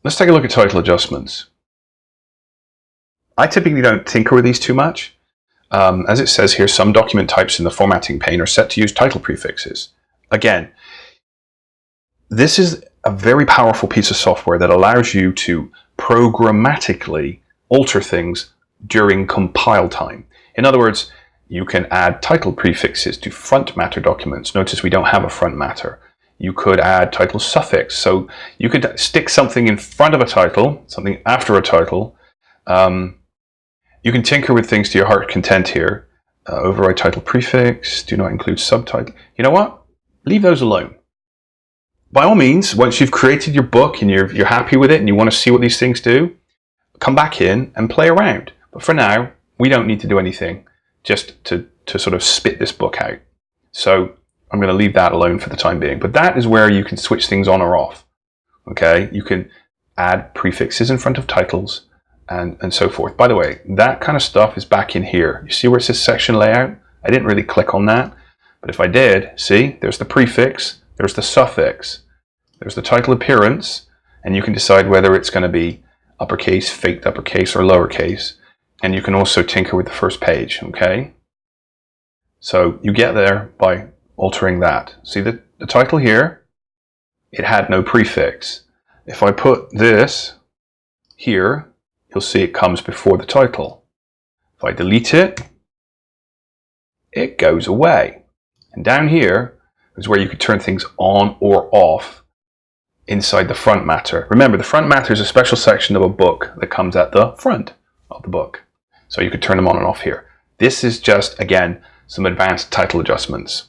let's take a look at title adjustments. I typically don't tinker with these too much. As it says here, some document types in the formatting pane are set to use title prefixes. Again, this is a very powerful piece of software that allows you to programmatically alter things during compile time. In other words, you can add title prefixes to front matter documents. Notice we don't have a front matter. You could add title suffix. So you could stick something in front of a title, something after a title. You can tinker with things to your heart's content here. Override title prefix, do not include subtitle. You know what? Leave those alone. By all means, once you've created your book and you're happy with it and you want to see what these things do, come back in and play around. But for now, we don't need to do anything just to sort of spit this book out. So I'm going to leave that alone for the time being. But that is where you can switch things on or off. Okay, you can add prefixes in front of titles and so forth. By the way, that kind of stuff is back in here. You see where it says section layout? I didn't really click on that. But if I did, see, there's the prefix, there's the suffix, there's the title appearance, and you can decide whether it's going to be uppercase, faked uppercase, or lowercase. And you can also tinker with the first page, okay? So you get there by altering that. See the title here? It had no prefix. If I put this here, you'll see it comes before the title. If I delete it, it goes away. And down here is where you could turn things on or off inside the front matter. Remember, the front matter is a special section of a book that comes at the front of the book. So you could turn them on and off here. This is just, again, some advanced title adjustments.